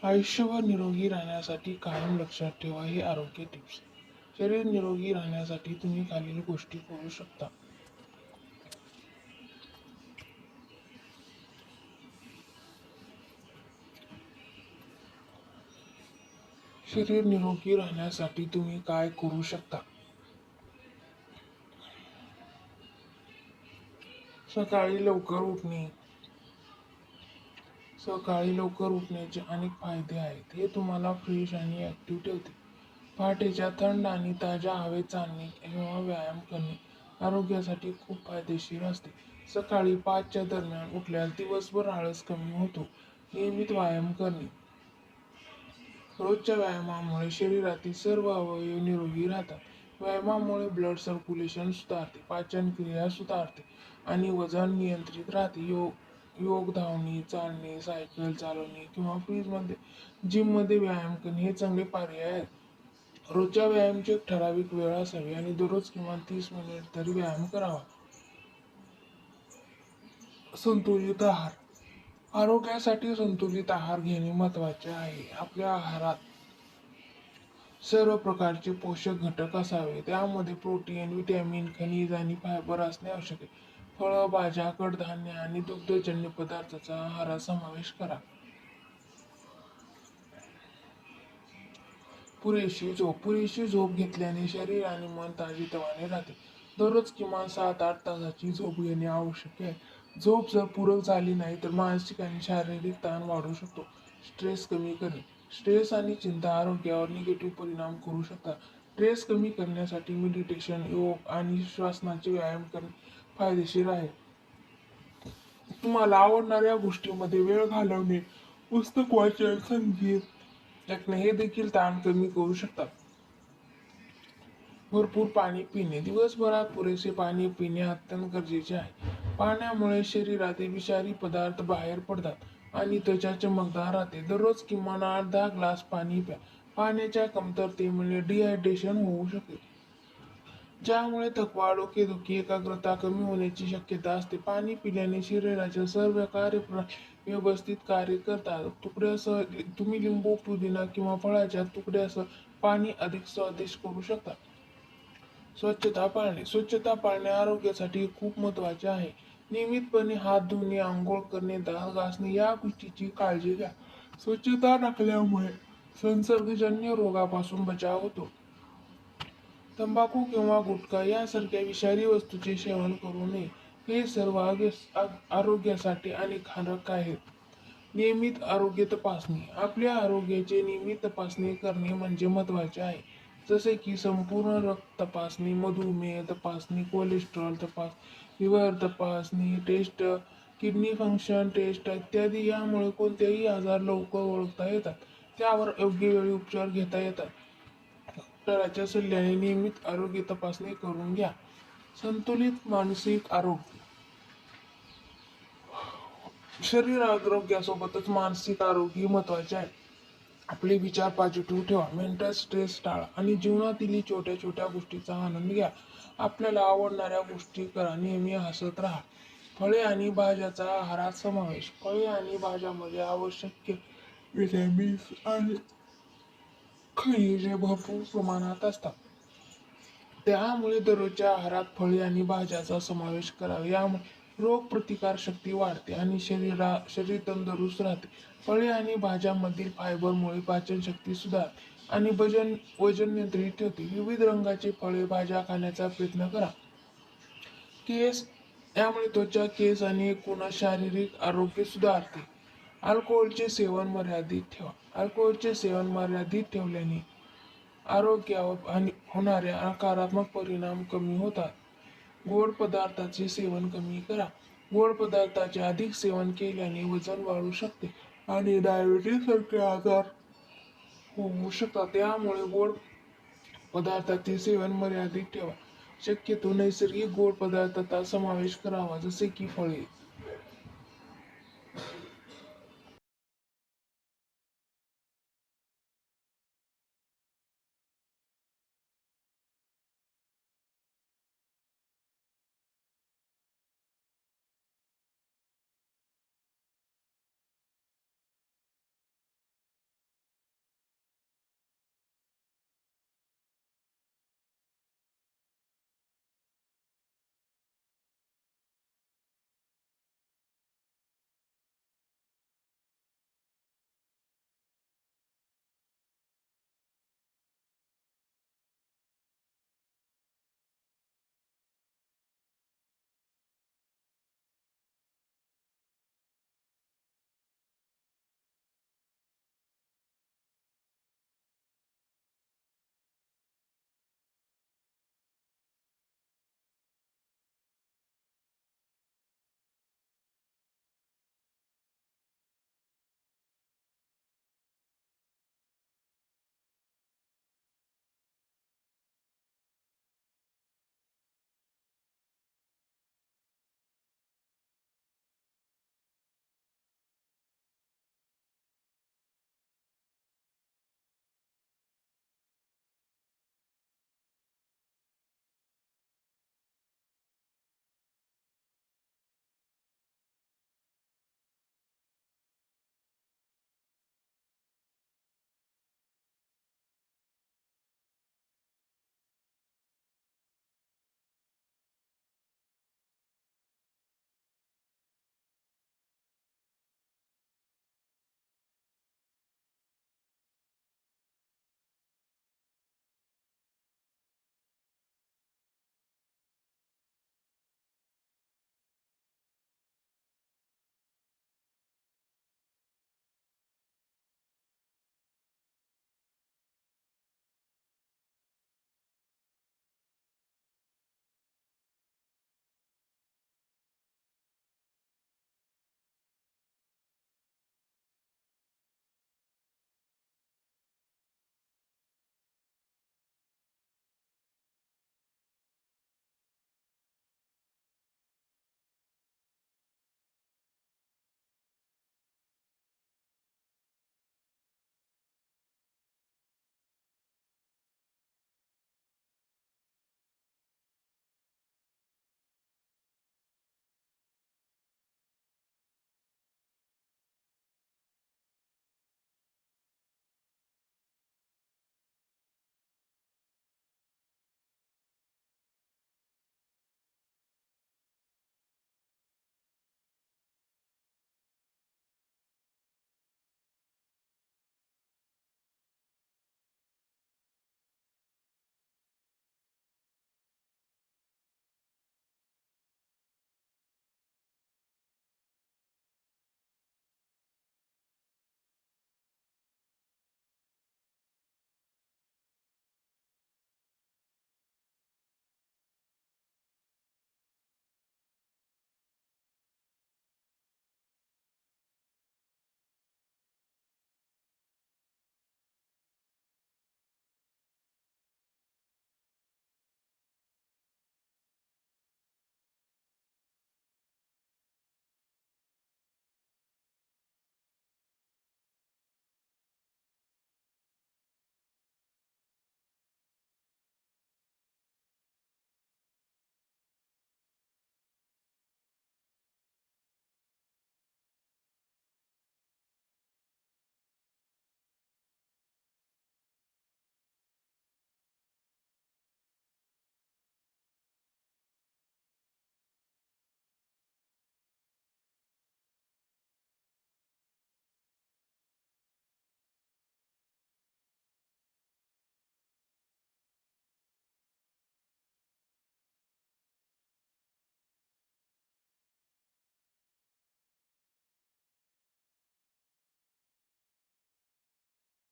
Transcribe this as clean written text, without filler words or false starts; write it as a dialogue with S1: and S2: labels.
S1: आयुष्यभर निरोगी राहण्यासाठी कायम लक्षात ठेवा हे आरोग्य टिप्स. शरीर निरोगी राहण्यासाठी तुम्ही खालील गोष्टी करू शकता. शरीर निरोगी राहण्यासाठी तुम्ही काय करू शकता? सकाळी लवकर उठणे. सकाळी लवकर उठण्याचे अनेक फायदे आहेत. हे तुम्हाला फ्रेश आणि ऍक्टिव्ह ठेवते. पहाटेच्या थंड आणि ताज्या हवेत चालणे किंवा व्यायाम करणे आरोग्यासाठी खूप फायदेशीर असते. सकाळी 5च्या दरम्यान उठल्यास दिवसभर आळस कमी होतो. नियमित व्यायाम करणे. रोजच्या व्यायामामुळे शरीरातील सर्व अवयव निरोगी राहतात. व्यायामामुळे ब्लड सर्क्युलेशन सुधारते, पाचन क्रिया सुधारते आणि वजन नियंत्रित राहते. योग, धावणे, चालणे, सायकल चालवणे किंवा जिममध्ये व्यायाम करणे हे चांगले पर्याय आहेत. रोजच्या व्यायामाची एक ठराविक वेळ असावी आणि दररोज किमान 30 मिनिट तरी व्यायाम करावा. संतुलित आहार. आरोग्यासाठी संतुलित आहार घेणे महत्वाचे आहे. आपल्या आहारात सर्व प्रकारचे पोषक घटक असावे. त्यामध्ये प्रोटीन, व्हिटॅमिन, खनिज आणि फायबर असणे आवश्यक आहे. फळं, भाज्या, कडधान्य आणि दुग्धजन्य पदार्थांचा आहारात समावेश करा. पुरेशी झोप घेतल्याने शरीर आणि मन ताजेतवाने राहते. दररोज किमान 7-8 तासाची झोप घेणे आवश्यक आहे. झोप जर पूरक झाली नाही तर मानसिक आणि शारीरिक ताण वाढू शकतो. स्ट्रेस कमी करणे. स्ट्रेस आणि चिंता आरोग्यावर निगेटिव्ह परिणाम करू शकतात. स्ट्रेस कमी करण्यासाठी मेडिटेशन, योग आणि श्वासाचे व्यायाम करणे फायदेशीर आहे. तुम्हाला आवडणाऱ्या गोष्टींमध्ये वेळ घालवणे, पुस्तक वाचन, संगीत ऐकणे हे देखील ताण कमी करू शकतात. भरपूर पाणी पिणे. दिवसभरात पुरेसे पाणी पिणे अत्यंत गरजेचे आहे. पाण्यामुळे शरीरातील विषारी पदार्थ बाहेर पडतात आणि त्वचा चमकदार राहते. दररोज किमान 8-10 ग्लास पाणी प्या. पाण्याच्या कमतरतेमुळे डिहायड्रेशन होऊ शकते, ज्यामुळे थकवा, डोकेदुखी, एकाग्रता कमी होण्याची शक्यता असते. पाणी पिल्याने शरीराच्या सर्व कार्यप्रणाली व्यवस्थित कार्य करतात. तुम्ही लिंबू, पुदिना किंवा फळाच्या तुकड्यासह पाणी अधिक स्वादिष्ट करू शकता. स्वच्छता पाळणे. स्वच्छता पाळणे आरोग्यासाठी खूप महत्वाचे आहे. नियमितपणे हात धुणे, आंघोळ करणे, दात घासणे या गोष्टीची काळजी घ्या. स्वच्छता राखल्यामुळे संसर्गजन्य रोगापासून बचाव होतो. तंबाखू किंवा गुटखा यासारख्या विषारी वस्तूंचे सेवन करू नये. हे सर्व आरोग्यासाठी हानिकारक आहेत. नियमित आरोग्य तपासणी. आपल्या आरोग्याचे नियमित तपासणी करणे म्हणजे महत्वाचे आहे. जसे की संपूर्ण रक्त तपासणी, मधुमेह तपासणी, कोलेस्ट्रॉल तपासणी, लिव्हर तपासणी टेस्ट, किडनी फंक्शन टेस्ट इत्यादी. यामुळे कोणतेही आजार लवकर ओळखता येतात, त्यावर योग्य वेळी उपचार घेता येतात. डॉक्टरांच्या सल्ल्याने नियमित आरोग्य तपासणी करून घ्या. संतुलित मानसिक आरोग्य. शरीर आरोग्यासोबतच मानसिक आरोग्य महत्वाचे आहे. आपले विचार पॉझिटिव्ह ठेवा, मेंटल स्ट्रेस टाळा आणि जीवनातील छोट्या छोट्या गोष्टीचा आनंद घ्या. आपल्याला आवडणाऱ्या गोष्टी करा, नेहमी हसत राहा. फळे आणि भाज्याचा आहारात समावेश. फळे आणि भाज्यामध्ये आवश्यक व्हिटॅमिन्स आणि खनिजे भरपूर प्रमाणात असतात. त्यामुळे दररोजच्या आहारात फळे आणि भाज्याचा समावेश करावा. यामुळे रोगप्रतिकार शक्ती वाढते आणि शरीर तंदुरुस्त राहते. फळे आणि भाज्यांमधील फायबरमुळे पाचनशक्ती सुधारते आणि वजन नियंत्रित ठेवते. विविध रंगाचे फळे भाज्या खाण्याचा प्रयत्न करा. केस. यामुळे त्वचा, केस आणि एकूणच शारीरिक आरोग्य सुधारते. अल्कोहोलचे सेवन मर्यादित ठेवा. अल्कोहोलचे सेवन मर्यादित ठेवल्याने आरोग्यावर होणारे नकारात्मक परिणाम कमी होतात. गोड पदार्थांचे सेवन कमी करा. गोड पदार्थांचे अधिक सेवन केल्याने वजन वाढू शकते आणि डायबिटीज सारखे आजार होऊ शकतात. त्यामुळे गोड पदार्थांचे सेवन मर्यादित ठेवा. शक्यतो नैसर्गिक गोड पदार्थांचा समावेश करावा, जसे की फळे,